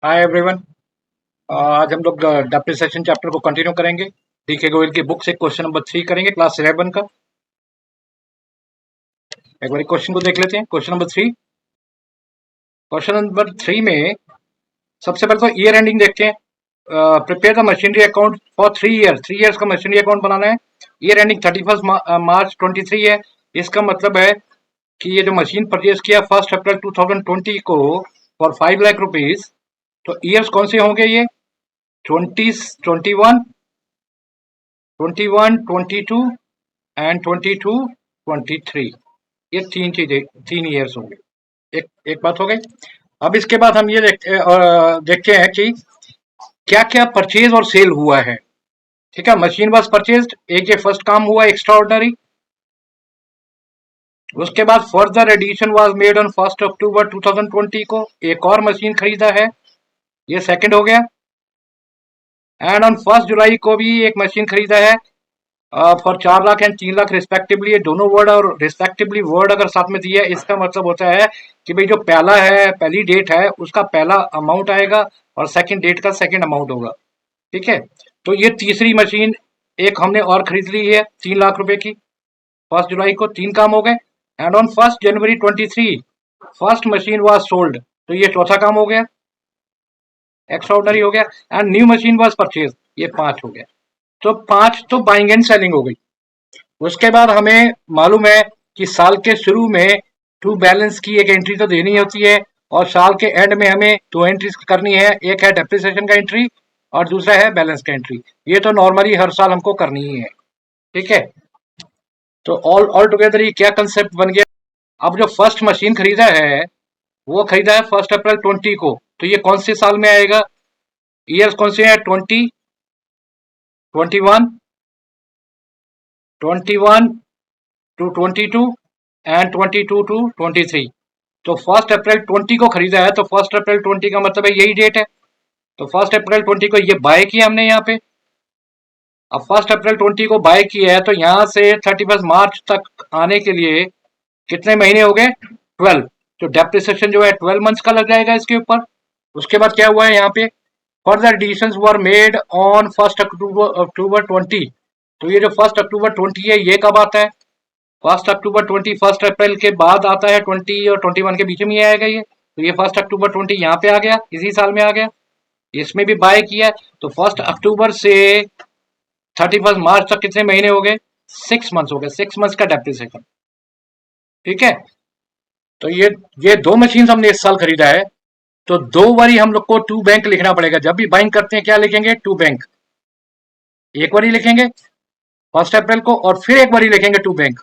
Hi everyone. आज हम लोग डेप्रिसिएशन चैप्टर को कंटिन्यू करेंगे। डीके गोयल की बुक से क्वेश्चन नंबर 3 करेंगे, क्लास 11 का। एक बार क्वेश्चन को देख लेते हैं। क्वेश्चन नंबर 3 में सबसे पहले तो ईयर एंडिंग देखते हैं। Prepare the machinery account for 3 year. 3 years का मशीनरी अकाउंट बनाना है। ईयर एंडिंग 31 मार्च 23 है। इसका मतलब है कि ये जो मशीन परचेज किया 1 अप्रैल 2020 को फॉर 5 लाख रुपीज, तो ईयर्स कौन से होंगे ये? 2021, 21, 22 एंड 22, 23। ये तीन ईयर्स होंगे। एक बात हो गई। अब इसके बाद हम ये देखते हैं कि क्या क्या परचेज और सेल हुआ है। ठीक है, मशीन वॉज परचेज्ड, एक ये फर्स्ट काम हुआ एक्स्ट्रा ऑर्डनरी। उसके बाद further addition was made on 1 October 2020 को एक और मशीन खरीदा है, ये सेकंड हो गया। एंड ऑन 1 जुलाई को भी एक मशीन खरीदा है for 4 lakh and 3 lakh respectively. ये दोनों वर्ड और रिस्पेक्टिवली वर्ड अगर साथ में दिया है, इसका मतलब होता है कि भाई जो पहला है, पहली डेट है, उसका पहला अमाउंट आएगा और सेकंड डेट का सेकंड अमाउंट होगा। ठीक है, तो ये तीसरी मशीन एक हमने और खरीद ली है 3 लाख रुपए की। 1 जुलाई को तीन काम हो गए। And on 1 January 23 first machine was sold, तो ये चौथा काम हो गया, एक्स्ट्रा ऑर्डनरी हो गया। And new machine was purchase, ये पांच हो गया। तो पांच तो बाइंग एंड सेलिंग हो गई। उसके बाद हमें मालूम है कि साल के शुरू में टू बैलेंस की एक एंट्री तो देनी होती है और साल के एंड में हमें दो एंट्रीज करनी है, एक है डेप्रिसिएशन का एंट्री और दूसरा है बैलेंस का एंट्री। ये तो नॉर्मली हर साल हमको करनी ही है। ठीक है, तो ऑल टुगेदर ये क्या कंसेप्ट बन गया। अब जो फर्स्ट मशीन खरीदा है वो खरीदा है 1 अप्रैल 20 को, तो ये कौन से साल में आएगा? ईयर्स कौन से हैं? 20, 21, 21 to 22 एंड 22 to 23। तो 1 अप्रैल 20 को खरीदा है, तो 1 अप्रैल 20 का मतलब है यही डेट है। तो 1 अप्रैल 20 को ये बाय किया हमने यहाँ पे। अब 1 अप्रैल 20 को बाय किया है, तो यहाँ से 31 मार्च तक आने के लिए कितने महीने हो गए? 12। तो डेप्रिसिएशन जो है 12 मंथ्स का लग जाएगा इसके ऊपर। उसके बाद क्या हुआ है यहाँ पे? Further additions were made on 1 October 20। तो ये जो 1 अक्टूबर 20 है, ये कब आता है? 1 अक्टूबर 20 1 अप्रैल के बाद आता है। 20 और 21 के बीच में ही आएगा ये। तो ये 1 अक्टूबर 20 यहाँ पे आ गया, इसी साल में आ गया। इसमें भी बाय किया, तो 1 अक्टूबर से 31 मार्च तक कितने महीने हो गए? 6 मंथ्स हो गए। 6 मंथ्स का डेप्रिसिएशन। ठीक है, तो ये दो मशीन हमने इस साल खरीदा है। तो दो बारी हम लोग को टू बैंक लिखना पड़ेगा। जब भी बाइंग करते हैं क्या लिखेंगे? To bank. एक बारी लिखेंगे 1 अप्रैल को और फिर एक बारी लिखेंगे टू बैंक।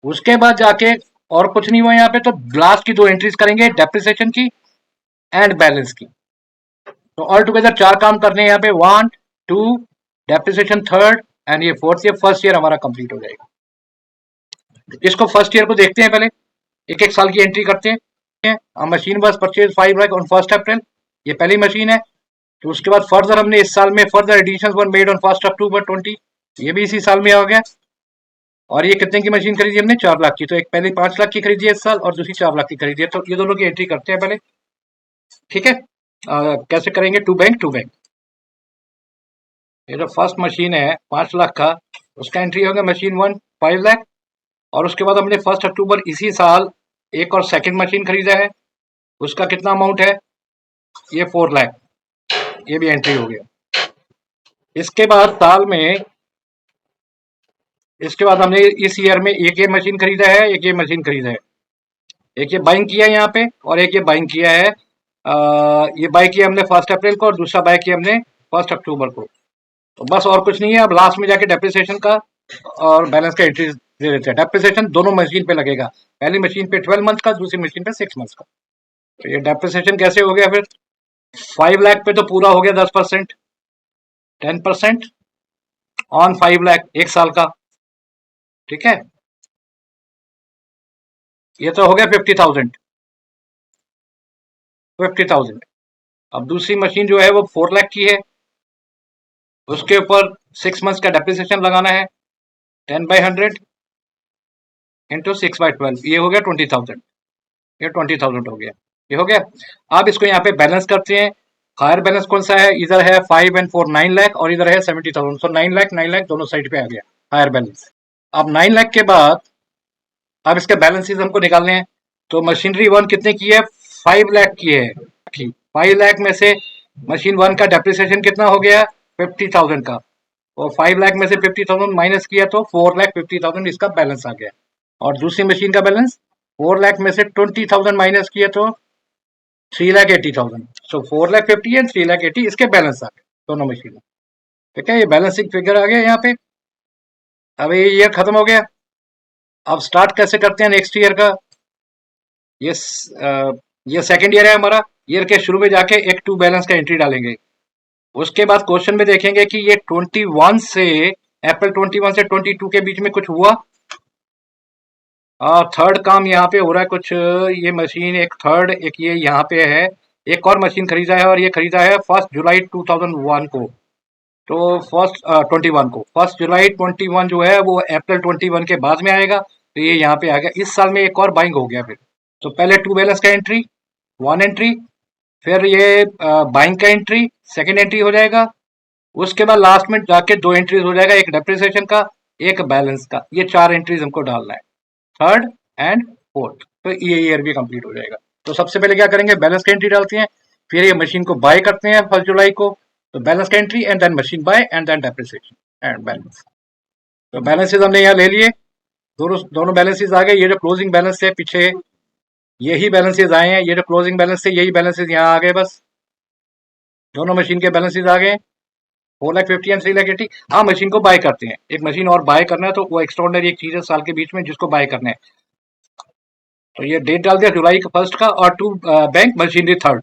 उसके बाद जाके और कुछ नहीं हुआ यहाँ पे, तो लास्ट की दो एंट्रीज करेंगे, डेप्रिसिएशन की एंड बैलेंस की। तो ऑल टुगेदर चार काम करने हैं यहाँ पे, 1, 2, डेप्रिसिएशन थर्ड एंड ये फोर्थ ईयर। फर्स्ट ईयर हमारा कंप्लीट हो जाएगा। इसको फर्स्ट ईयर को देखते हैं पहले, एक एक साल की एंट्री करते हैं। मशीन बस परचेज 5 लाख ऑन 1 अप्रैल, ये पहली मशीन है। तो उसके बाद फर्दर हमने इस साल में further additions were made on 1 October 20, ये भी इसी साल में आ गया। और ये कितने की मशीन खरीदी हमने? 4 लाख की। तो एक पहले 5 लाख की खरीदी है इस साल और दूसरी 4 लाख की खरीदी है। तो ये दोनों की एंट्री करते हैं पहले। ठीक है, कैसे करेंगे? To bank to bank. ये जो फर्स्ट मशीन है 5 लाख का, उसका एंट्री होगा मशीन 1 5 लाख। और उसके बाद हमने 1 अक्टूबर इसी साल एक और सेकंड मशीन खरीदा है, उसका कितना अमाउंट है? ये 4 लाख। ये भी एंट्री हो गया। इसके बाद साल में, इसके बाद हमने इस ईयर में एक ये मशीन खरीदा है, एक ये मशीन खरीदा है। एक ये बाइंग किया है यहाँ पे और एक ये बाइंग किया है। ये बाय किया हमने 1 अप्रैल को और दूसरा बाय किया हमने 1 अक्टूबर को। तो बस और कुछ नहीं है। अब लास्ट में जाके डेप्रिसिएशन का और बैलेंस का एंट्री दे देते हैं। डेप्रिसिएशन दोनों मशीन पे लगेगा, पहली मशीन पे 12 मंथ का, दूसरी मशीन पे 6 मंथ का। तो ये डेप्रिसिएशन कैसे हो गया फिर? 5 लाख पे तो पूरा हो गया 10%, 10% ऑन 5 लाख एक साल का। ठीक है, ये तो हो गया 50,000, 50,000। अब दूसरी मशीन जो है वो 4 लाख की है, उसके ऊपर 6 मंथ्स का डेप्रिसिएशन लगाना है। 10/100 इंटू 6/12, ये हो गया 20,000। ये 20,000 हो गया। ये हो गया। अब इसको यहाँ पे बैलेंस करते हैं। हायर बैलेंस कौन सा है, इधर है 5 and 4 9 लाख और इधर है 70,000, तो 9 लाख दोनों साइड पे आ गया हायर बैलेंस। अब 9 लाख के बाद अब इसके बैलेंसेस हमको निकालने हैं। तो मशीनरी वन कितने की है, 5 लाख की है। 5 लाख में से मशीन वन का डेप्रिसिएशन कितना हो गया, 50,000 का। और 5 लाख में से 50,000 माइनस किया तो 4,50,000 इसका बैलेंस आ गया। और दूसरी मशीन का बैलेंस 4 लाख में से 20,000 माइनस किया तो 3,80,000। सो 4,50,000 एंड 3,80,000 इसके बैलेंस आ गए दोनों मशीन। ठीक है, ये बैलेंसिंग फिगर आ गया यहाँ पे। अब ये ईयर खत्म हो गया। अब स्टार्ट कैसे करते हैं नेक्स्ट ईयर का। ये ये सेकंड ईयर है हमारा। ईयर के शुरू में जाके एक टू बैलेंस का एंट्री डालेंगे। उसके बाद क्वेश्चन में देखेंगे कि ये 21 से अप्रैल 21 से 22 के बीच में कुछ हुआ। थर्ड काम यहाँ पे हो रहा है कुछ, ये मशीन एक थर्ड एक ये यहाँ पे है, एक और मशीन खरीदा है और ये खरीदा है 1 जुलाई 2001 को। तो फर्स्ट 21 को, 1 जुलाई 21 जो है वो अप्रैल 21 के बाद में आएगा। तो ये यहाँ पे आ गया, इस साल में एक और बाइंग हो गया फिर। तो पहले टू बैलेंस का एंट्री, वन एंट्री, फिर ये बाइंग का एंट्री सेकेंड एंट्री हो जाएगा। उसके बाद लास्ट में जाके दो एंट्रीज हो जाएगा, एक डेप्रिसिएशन का एक बैलेंस का। ये चार एंट्रीज हमको डालना है, थर्ड एंड फोर्थ। तो ये ईयर भी कंप्लीट हो जाएगा। तो सबसे पहले क्या करेंगे, बैलेंस का एंट्री डालते हैं, फिर ये मशीन को बाय करते हैं 1 जुलाई को। तो बैलेंस का entry and then machine by and then depreciation and balance. तो बैलेंसेज हमने यहाँ ले लिए, दोनों दोनों बैलेंसेज आ गए। ये जो क्लोजिंग बैलेंस है पीछे, यही बैलेंसेज आए हैं। ये जो क्लोजिंग बैलेंस थे यही बैलेंसेज यहाँ आ गए। बस दोनों मशीन के बैलेंसेज आ गए, 4,50,000 एंड 3,80,000। हाँ, मशीन को बाय करते हैं, एक मशीन और बाय करना है तो वो एक्स्ट्रॉर्डिनरी एक चीज है साल के बीच में जिसको बाय करना है। तो ये डेट डाल दिया जुलाई का फर्स्ट का, और टू बैंक मशीनरी थर्ड।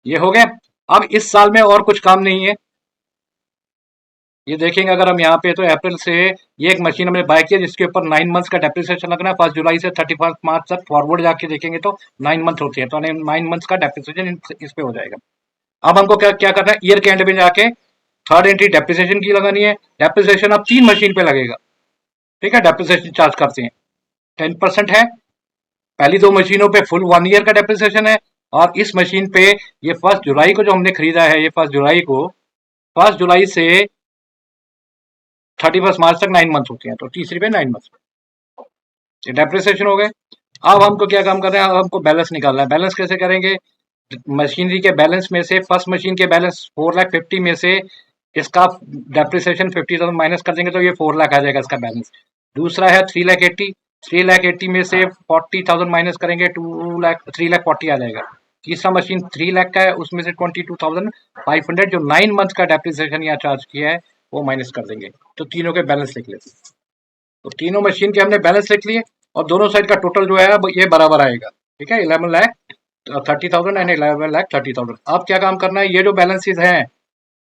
ये हो गया। अब इस साल में और कुछ काम नहीं है। ये देखेंगे अगर हम यहाँ पे, तो अप्रैल से ये एक मशीन हमने बाय किया जिसके ऊपर 9 मंथ्स का डेप्रिसिएशन लगना है। 1 जुलाई से 31 मार्च तक फॉरवर्ड जाके देखेंगे तो 9 मंथ होती है, तो 9 मंथ्स का डेप्रिसिएशन इस पे हो जाएगा। अब हमको क्या क्या करना है, ईयर के एंड में जाके थर्ड एंट्री डेप्रिसिएशन की लगानी है। डेप्रिसिएशन अब 3 मशीन पे लगेगा। ठीक है, डेप्रिसिएशन चार्ज करते हैं 10% है। पहली दो मशीनों पे फुल 1 ईयर का डेप्रिसिएशन है। और इस मशीन पे ये 1 जुलाई को जो हमने खरीदा है, ये 1 जुलाई को, 1 जुलाई से 31 मार्च तक 9 मंथ होते हैं, तो तीसरी पे 9 मंथ डेप्रिसिएशन हो गए। अब हमको क्या काम करना है, अब हमको बैलेंस निकालना है। बैलेंस कैसे करेंगे, मशीनरी के बैलेंस में से फर्स्ट मशीन के बैलेंस 4,50,000 में से इसका डेप्रिसिएशन 50,000 माइनस कर देंगे तो ये 4 लाख आ जाएगा इसका बैलेंस। दूसरा है 3,80,000, 3,80,000 में से 40,000 माइनस करेंगे, 3,40,000 आ जाएगा। तीसरा मशीन 3 लाख का है, उसमें से 22,500 जो 9 मंथ का डेप्रिसिएशन यहाँ चार्ज किया है वो माइनस कर देंगे। तो तीनों के बैलेंस लिख लेते हैं। तो तीनों मशीन के हमने बैलेंस लिख लिए और दोनों साइड का टोटल जो है ये बराबर आएगा। ठीक है, 11,30,000 एंड 11,30,000। अब क्या काम करना है, ये जो बैलेंसेज हैं,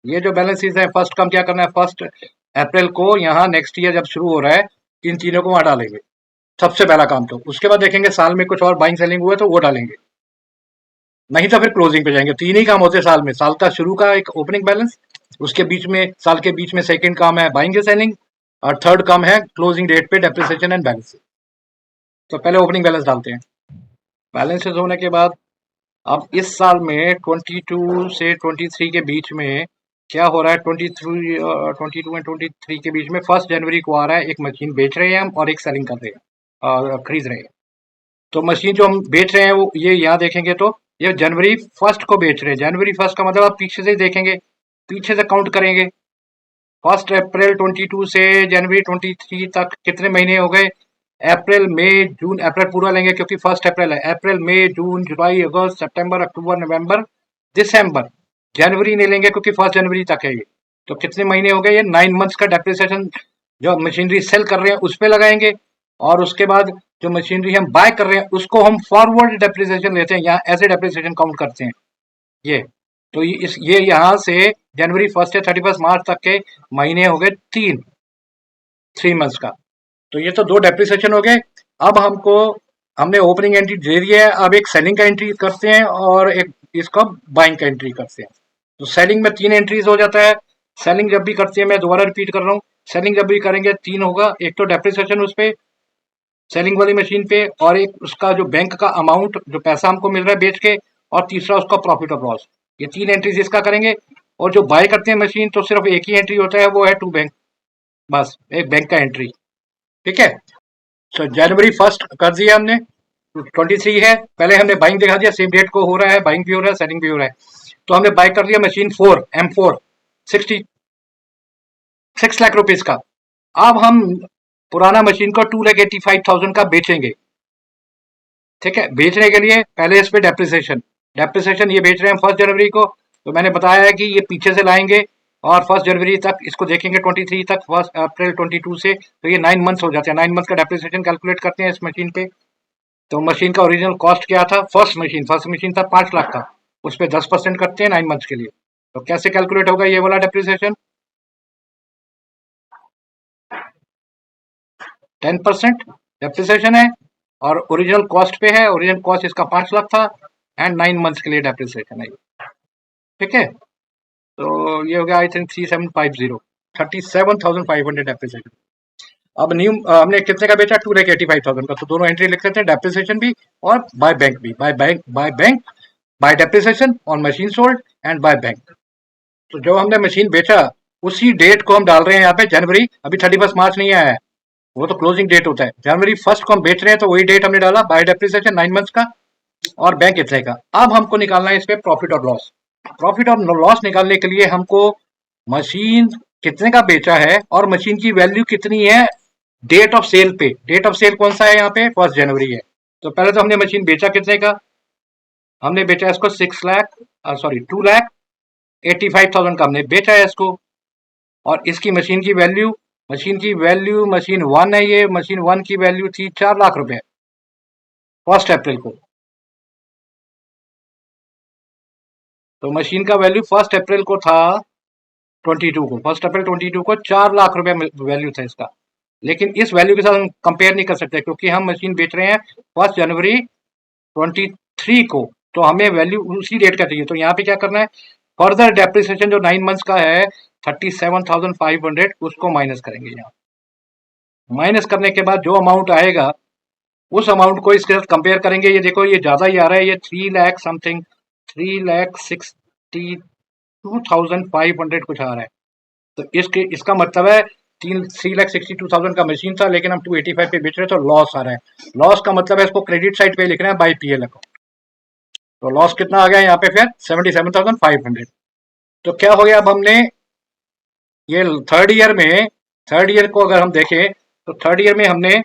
ये जो बैलेंसेज हैं, फर्स्ट काम क्या करना है, 1 अप्रैल को यहाँ नेक्स्ट ईयर जब शुरू हो रहा है इन तीनों को वहां डालेंगे, सबसे पहला काम। तो उसके बाद देखेंगे साल में कुछ और बाइंग सेलिंग हुआ तो वो डालेंगे, नहीं तो फिर क्लोजिंग पे जाएंगे। तीन ही काम होते हैं साल में, साल का शुरू का एक ओपनिंग बैलेंस, उसके बीच में साल के बीच में सेकंड काम है बाइंग एंड सेलिंग, और थर्ड काम है क्लोजिंग डेट पे डेप्रिसिएशन एंड बैलेंस। तो पहले ओपनिंग बैलेंस डालते हैं। बैलेंसेस होने के बाद अब इस साल में 22 से 23 के बीच में क्या हो रहा है, 22 एंड 23 के बीच में 1 जनवरी को आ रहा है, एक मशीन बेच रहे हैं हम और एक सेलिंग कर रहे हैं और खरीद रहे हैं। तो मशीन जो हम बेच रहे हैं वो ये यहाँ देखेंगे तो ये जनवरी 1 को बेच रहे हैं। जनवरी 1 का मतलब आप पीछे से ही देखेंगे, पीछे से काउंट करेंगे। 1 अप्रैल 22 से जनवरी 23 तक कितने महीने हो गए, अप्रैल मई जून, अप्रैल पूरा लेंगे क्योंकि 1 अप्रैल है। अप्रैल मई जून जुलाई अगस्त सितंबर अक्टूबर नवंबर दिसंबर, जनवरी नहीं लेंगे क्योंकि 1 जनवरी तक है ये। तो कितने महीने हो गए, ये 9 मंथ्स का डेप्रिसिएशन जो मशीनरी सेल कर रहे हैं उस पे लगाएंगे। और उसके बाद जो मशीनरी हम बाय कर रहे हैं उसको हम फॉरवर्ड डेप्रिसिएशन लेते हैं, यहाँ ऐसे डेप्रिसिएशन काउंट करते हैं ये। तो ये यहाँ से जनवरी 1 से 31 मार्च तक के महीने हो गए 3 मंथ्स का। तो ये तो 2 डेप्रिसिएशन हो गए। अब हमने ओपनिंग एंट्री दे दिया है, अब एक सेलिंग का एंट्री करते हैं और एक इसका बाइंग का एंट्री करते हैं। तो सेलिंग में 3 एंट्रीज हो जाता है। सेलिंग जब भी करते हैं, मैं दोबारा रिपीट कर रहा हूँ, सेलिंग जब भी करेंगे 3 होगा। एक तो डेप्रिसिएशन उस पे, सेलिंग वाली मशीन पे, और एक उसका जो बैंक का अमाउंट जो पैसा हमको मिल रहा है बेच के, और तीसरा उसका प्रॉफिट और लॉस। ये 3 एंट्रीज इसका करेंगे। और जो बाय करते हैं मशीन तो सिर्फ एक ही एंट्री होता है, वो है टू बैंक, बस एक बैंक का एंट्री। ठीक है। सो जनवरी 1 कर दिया हमने, 23 है, पहले हमने बाइंग दिखा दिया, सेम डेट को हो रहा है, बाइंग भी हो रहा है, सेलिंग भी हो रहा है। तो हमने बाय कर दिया मशीन 4 M4 66 लाख रुपीज का। अब हम पुराना मशीन को 2,85,000 का बेचेंगे। ठीक है। बेचने के लिए पहले इस पे डेप्रिसिएशन, डेप्रिसिएशन ये बेच रहे हैं 1 जनवरी को, तो मैंने बताया है कि ये पीछे से लाएंगे और 1 जनवरी तक इसको देखेंगे, 23 तक, 1 अप्रैल 22 से, तो ये 9 मंथ्स हो जाते हैं। 9 मंथ्स का डेप्रिसिएशन कैलकुलेट करते हैं इस मशीन पे। तो मशीन का ओरिजिनल कॉस्ट क्या था, फर्स्ट मशीन था 5 लाख का, उस पर 10% करते हैं 9 मंथ्स के लिए। तो कैसे कैलकुलेट होगा ये वाला डेप्रिसिएशन, 10% डेप्रिसिएशन है, और ओरिजिनल कॉस्ट पे है, ओरिजिनल कॉस्ट इसका 5 लाख था, एंड 9 मंथ्स के लिए डेप्रिसिएशन है। ठीक है। तो ये हो गया आई थिंक 3750, 37,500 डेप्रिसिएशन। अब न्यू हमने कितने का बेचा, 2,85,000 का, तो दोनों एंट्री लिख लेते हैं, डेप्रिसिएशन भी और बाय बैंक भी, bye depreciation on machine sold and by bank. तो जो हमने मशीन बेचा उसी डेट को हम डाल रहे हैं यहाँ पे, जनवरी, अभी 31 मार्च नहीं आया है, वो तो क्लोजिंग डेट होता है। जनवरी 1 को हम बेच रहे हैं, तो वही डेट हमने डाला, बाय डेप्रिसिएशन 9 मंथ्स का और बैंक इतने का। अब हमको निकालना है इस पे प्रॉफिट और लॉस। प्रॉफिट और लॉस निकालने के लिए हमको मशीन कितने का बेचा है और मशीन की वैल्यू कितनी है डेट ऑफ सेल पे। डेट ऑफ सेल कौन सा है यहाँ पे, 1 जनवरी है। तो पहले तो हमने मशीन बेचा कितने का, हमने बेचा इसको 2,85,000 का हमने बेचा है इसको। और इसकी मशीन 1 है, ये मशीन 1 की वैल्यू थी 4 लाख रुपए 1 अप्रैल को। तो मशीन का वैल्यू 1 अप्रैल को था 22 को, 1 अप्रैल 22 को 4 लाख रुपए वैल्यू था इसका। लेकिन इस वैल्यू के साथ हम कंपेयर नहीं कर सकते, क्योंकि हम मशीन बेच रहे हैं 1 जनवरी 23 को, तो हमें वैल्यू उसी डेट का चाहिए। तो यहाँ पे क्या करना है, फर्दर डेप्रिसिएशन जो 9 मंथ्स का है 37,500, उसको माइनस करेंगे। यहाँ माइनस करने के बाद जो अमाउंट आएगा उस अमाउंट को इसके साथ कंपेयर करेंगे। ये देखो ये ज्यादा ही आ रहा है, ये 3 लाख समथिंग, 3,62,500 कुछ आ रहा है। तो इसका मतलब है 3,62,000 का मशीन था, लेकिन हम 285 पे बेच रहे, तो लॉस आ रहा है। लॉस का मतलब है इसको क्रेडिट साइड पे लिखना है बाय पीएल अकाउंट। तो लॉस कितना आ गया यहाँ पे फिर 77,500। तो क्या हो गया, अब हमने ये थर्ड ईयर को अगर हम देखें, तो थर्ड ईयर में हमने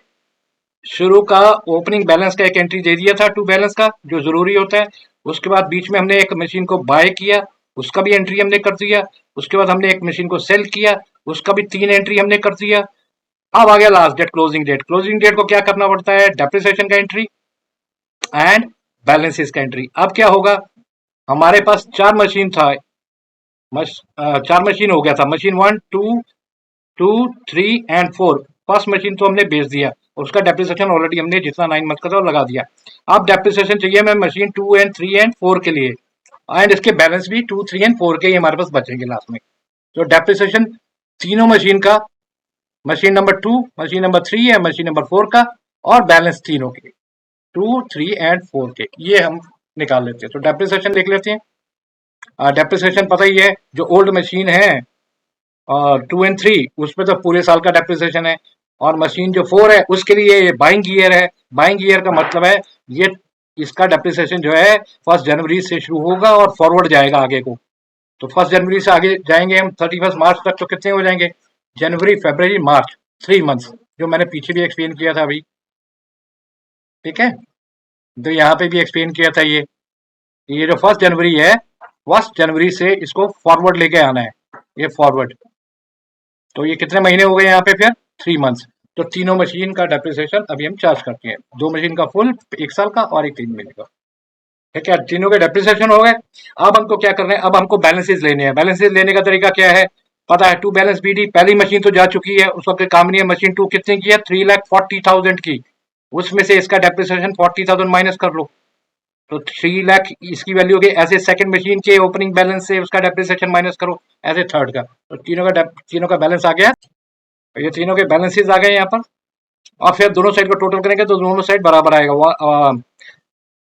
शुरू का ओपनिंग बैलेंस का एक एंट्री दे दिया था, टू बैलेंस का, जो जरूरी होता है। उसके बाद बीच में हमने एक मशीन को बाय किया, उसका भी एंट्री हमने कर दिया। उसके बाद हमने एक मशीन को सेल किया, उसका भी 3 एंट्री हमने कर दिया। अब आ गया last date, closing date. Closing date को क्या करना पड़ता है, डेप्रिसिएशन का एंट्री एंड बैलेंसेस का एंट्री। अब क्या होगा, हमारे पास 4 मशीन था, 4 मशीन हो गया था, मशीन 1 2 3 एंड 4। फर्स्ट मशीन तो हमने बेच दिया, उसका डेप्रिसिएशन ऑलरेडी हमने जितना 9 मंथ का था वो लगा दिया। अब डेप्रिसिएशन चाहिए हमें मशीन 2 एंड 3 एंड 4 के लिए, एंड इसके बैलेंस भी 2 3 एंड 4 के ही हमारे पास बचेंगे लास्ट में। तो डेप्रिसिएशन तीनों मशीन का, मशीन नंबर 2, मशीन नंबर 3 है, मशीन नंबर 4 का, और बैलेंस तीनों के 2 3 एंड 4 के, ये हम निकाल लेते हैं। तो डेप्रिसिएशन देख लेते हैं। डेप्रिसिएशन पता ही है, जो ओल्ड मशीन है 2 एंड 3, उसमें तो पूरे साल का डेप्रिसिएशन है। और मशीन जो 4 है उसके लिए ये बाइंग ईयर है। बाइंग ईयर का मतलब है ये, इसका डेप्रिसिएशन जो है 1 जनवरी से शुरू होगा और फॉरवर्ड जाएगा आगे को। तो 1 जनवरी से आगे जाएंगे हम 31 मार्च तक, तो कितने हो जाएंगे, जनवरी फरवरी मार्च, 3 मंथ्स, जो मैंने पीछे भी एक्सप्लेन किया था अभी। ठीक है। तो यहाँ पे भी एक्सप्लेन किया था, ये जो 1 जनवरी है, 1 जनवरी से इसको फॉरवर्ड लेके आना है, ये फॉरवर्ड। तो ये कितने महीने हो गए यहाँ पे फिर, 3 मंथ्स। तो तीनों मशीन का डेप्रिसिएशन अभी हम चार्ज करते हैं, 2 मशीन का फुल 1 साल का और एक 3 महीने का। ठीक है, तीनों के डेप्रिसिएशन हो गए। अब हमको क्या करना है, अब हमको बैलेंसेस लेने हैं। बैलेंसेस लेने का तरीका क्या है, पता है, टू बैलेंस बीडी। पहली मशीन तो जा चुकी है, उसका कोई काम नहीं है। मशीन 2 कितने की है, 3,40,000 की, उसमें से इसका डेप्रिसिएशन 40,000 माइनस कर लो, तो 3 लाख इसकी वैल्यू हो गई। ऐसे सेकंड मशीन के ओपनिंग बैलेंस से उसका डेप्रिसिएशन माइनस करो, ऐसे थर्ड का। तो तीनों का बैलेंस आ गया। तो ये तीनों के बैलेंसेस आ गए यहाँ पर। और फिर दोनों साइड को टोटल करेंगे तो दोनों साइड बराबर आएगा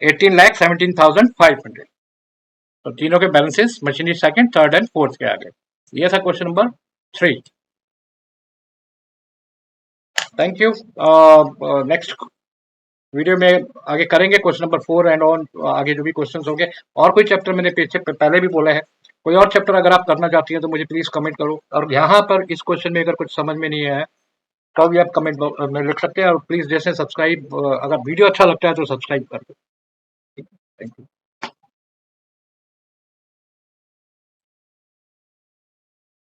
18,17,500। तो तीनों के balances machinery second, third and fourth के आगे। ये था question number 3। Thank you. Next video में आगे करेंगे क्वेश्चन नंबर 4 एंड ऑन, आगे जो भी क्वेश्चंस होंगे। और कोई चैप्टर मैंने पीछे पहले भी बोला है, कोई और चैप्टर अगर आप करना चाहती हैं तो मुझे प्लीज कमेंट करो। और यहाँ पर इस क्वेश्चन में अगर कुछ समझ में नहीं आया तो भी आप कमेंट में लिख सकते हैं। और प्लीज जैसे सब्सक्राइब, अगर वीडियो अच्छा लगता है तो सब्सक्राइब कर दो। Thank you.